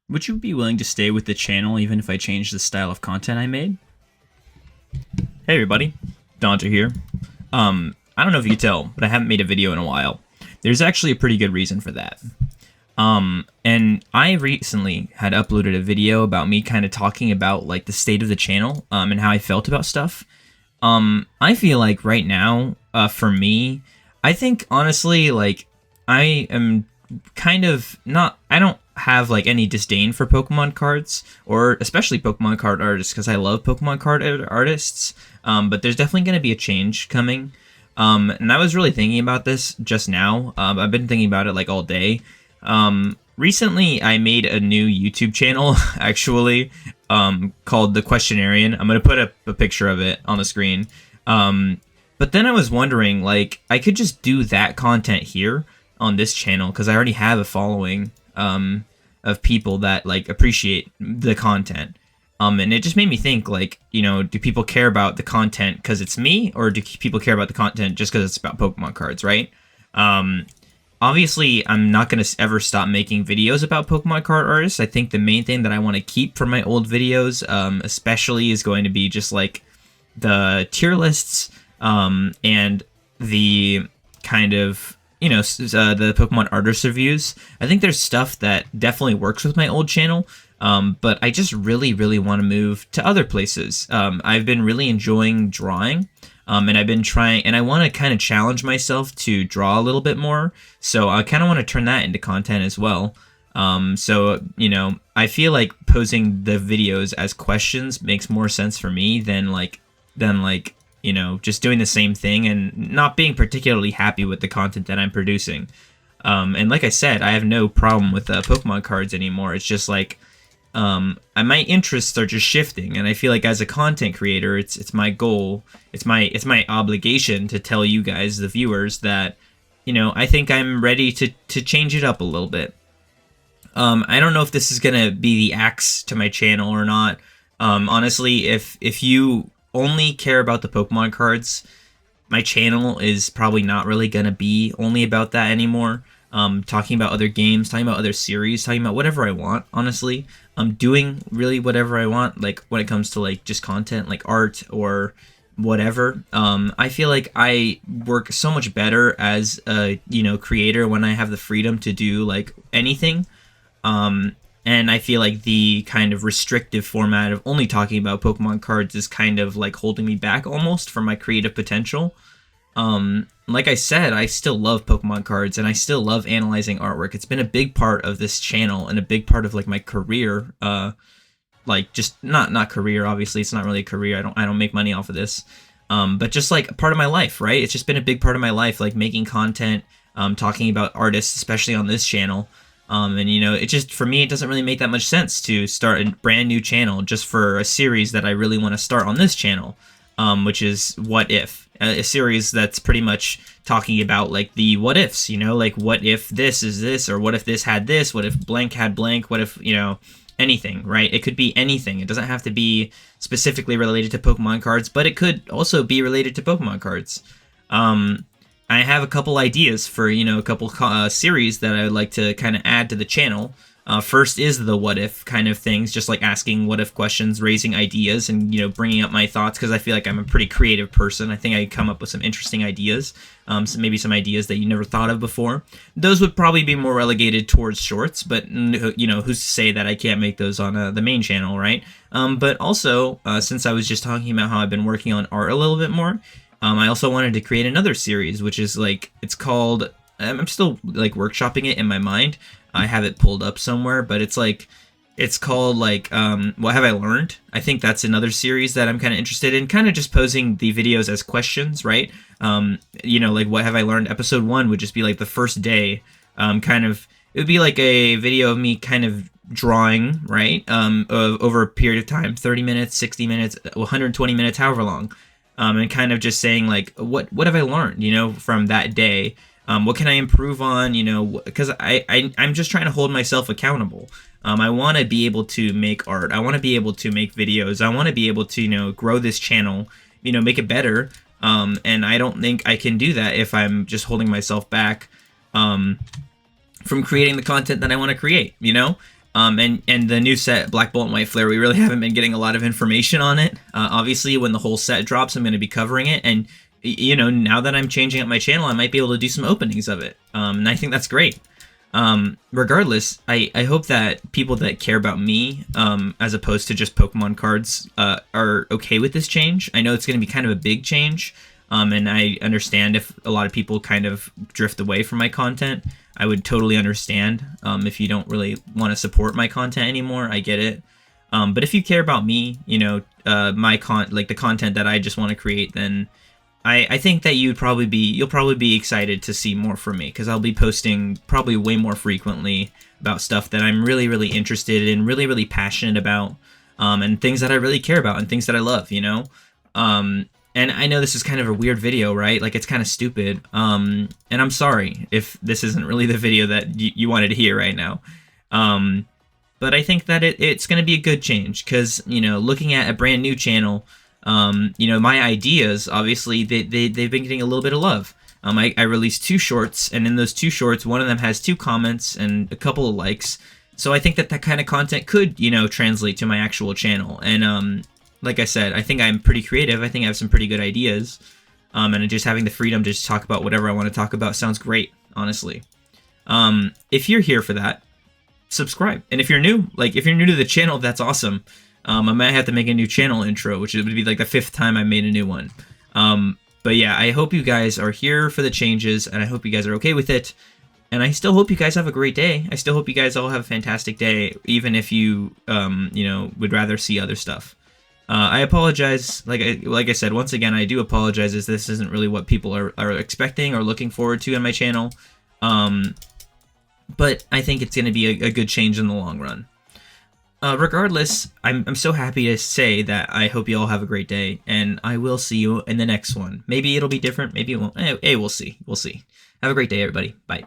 Would you be willing to stay with the channel even if I changed the style of content I made? Hey everybody, Daunter here. I don't know if you can tell, but I haven't made a video in a while. There's actually a pretty good reason for that. And I recently had uploaded a video about me kind of talking about like the state of the channel, and how I felt about stuff. I feel like right now, for me, I think honestly, like, I am kind of not, I don't have like any disdain for Pokemon cards, or especially Pokemon card artists, because I love Pokemon card artists, but there's definitely going to be a change coming. And I was really thinking about this just now. I've been thinking about it like all day. Recently I made a new YouTube channel, actually, called The Questionarian. I'm going to put up a picture of it on the screen. But then I was wondering, like, I could just do that content here on this channel, because I already have a following, of people that, like, appreciate the content. And it just made me think, like, you know, do people care about the content because it's me, or do people care about the content just because it's about Pokemon cards, right? Obviously, I'm not going to ever stop making videos about Pokemon card artists. I think the main thing that I want to keep from my old videos, especially, is going to be just, like, the tier lists, and the kind of, you know, the Pokemon artist reviews. I think there's stuff that definitely works with my old channel, but I just really want to move to other places. I've been really enjoying drawing, and I've been trying, and I want to kind of challenge myself to draw a little bit more, so I kind of want to turn that into content as well. So, you know, I feel like posing the videos as questions makes more sense for me than like, you know, just doing the same thing and not being particularly happy with the content that I'm producing. And like I said, I have no problem with Pokemon cards anymore. It's just like, my interests are just shifting, and I feel like as a content creator, it's my goal, it's my obligation to tell you guys, the viewers, that, you know, I think I'm ready to change it up a little bit. I don't know if this is gonna be the axe to my channel or not. Honestly, if you only care about the Pokemon cards, my channel is probably not really gonna be only about that anymore. Talking about other games, talking about other series, talking about whatever I want, honestly. I'm doing really whatever I want, like, when it comes to, like, just content, like art or whatever. I feel like I work so much better as a, you know, creator when I have the freedom to do, like, anything. And I feel like the kind of restrictive format of only talking about Pokemon cards is kind of like holding me back almost from my creative potential. Like I said, I still love Pokemon cards, and I still love analyzing artwork. It's been a big part of this channel and a big part of like my career. Like, just not career, obviously it's not really a career. I don't make money off of this. But just like a part of my life, right? It's just been a big part of my life, like making content, talking about artists, especially on this channel. And, you know, it just, for me, it doesn't really make that much sense to start a brand new channel just for a series that I really want to start on this channel, which is What If, a series that's pretty much talking about, like, the what ifs, you know, like, what if this is this, or what if this had this, what if blank had blank, what if, you know, anything, right? It could be anything. It doesn't have to be specifically related to Pokemon cards, but it could also be related to Pokemon cards. I have a couple ideas for, you know, a couple series that I would like to kind of add to the channel. First is the what if kind of things, just like asking what if questions, raising ideas, and, you know, bringing up my thoughts, because I feel like I'm a pretty creative person. I think I come up with some interesting ideas, so maybe some ideas that you never thought of before. Those would probably be more relegated towards shorts, but, you know, who's to say that I can't make those on the main channel, right? But also, since I was just talking about how I've been working on art a little bit more, I also wanted to create another series, which is, like, it's called, I'm still, like, workshopping it in my mind. I have it pulled up somewhere, but it's like, it's called, like, What Have I Learned? I think that's another series that I'm kind of interested in, kind of just posing the videos as questions, right? You know, like, What Have I Learned? Episode 1 would just be, like, the first day, kind of, it would be like a video of me kind of drawing, right? Over a period of time, 30 minutes, 60 minutes, 120 minutes, however long. And kind of just saying, like, what have I learned, you know, from that day? What can I improve on, you know, because I'm just trying to hold myself accountable. I want to be able to make art. I want to be able to make videos. I want to be able to, you know, grow this channel, you know, make it better. And I don't think I can do that if I'm just holding myself back from creating the content that I want to create, you know? And the new set, Black Bolt and White Flare, we really haven't been getting a lot of information on it. Obviously, when the whole set drops, I'm going to be covering it. And, you know, now that I'm changing up my channel, I might be able to do some openings of it. And I think that's great. Regardless, I hope that people that care about me, as opposed to just Pokemon cards, are okay with this change. I know it's going to be kind of a big change. And I understand if a lot of people kind of drift away from my content. I would totally understand if you don't really want to support my content anymore. I get it. But if you care about me, you know, like the content that I just want to create, then I think that you'll probably be excited to see more from me, because I'll be posting probably way more frequently about stuff that I'm really, really interested in, really, really passionate about, and things that I really care about and things that I love, you know? And I know this is kind of a weird video, right? Like, it's kind of stupid. And I'm sorry if this isn't really the video that you wanted to hear right now. But I think that it's going to be a good change, because, you know, looking at a brand new channel, you know, my ideas, obviously, they've been getting a little bit of love. I released 2 shorts, and in those 2 shorts, one of them has 2 comments and a couple of likes. So I think that kind of content could, you know, translate to my actual channel. And, like I said, I think I'm pretty creative. I think I have some pretty good ideas. And just having the freedom to just talk about whatever I want to talk about sounds great, honestly. If you're here for that, subscribe. And if you're new, if you're new to the channel, that's awesome. I might have to make a new channel intro, which would be like the 5th time I made a new one. But yeah, I hope you guys are here for the changes, and I hope you guys are okay with it. And I still hope you guys have a great day. I still hope you guys all have a fantastic day, even if you, you know, would rather see other stuff. I apologize, like I said, once again, I do apologize, as this isn't really what people are expecting or looking forward to on my channel. But I think it's going to be a good change in the long run. Regardless, I'm so happy to say that I hope you all have a great day, and I will see you in the next one. Maybe it'll be different, maybe it won't. Hey, we'll see. We'll see. Have a great day, everybody. Bye.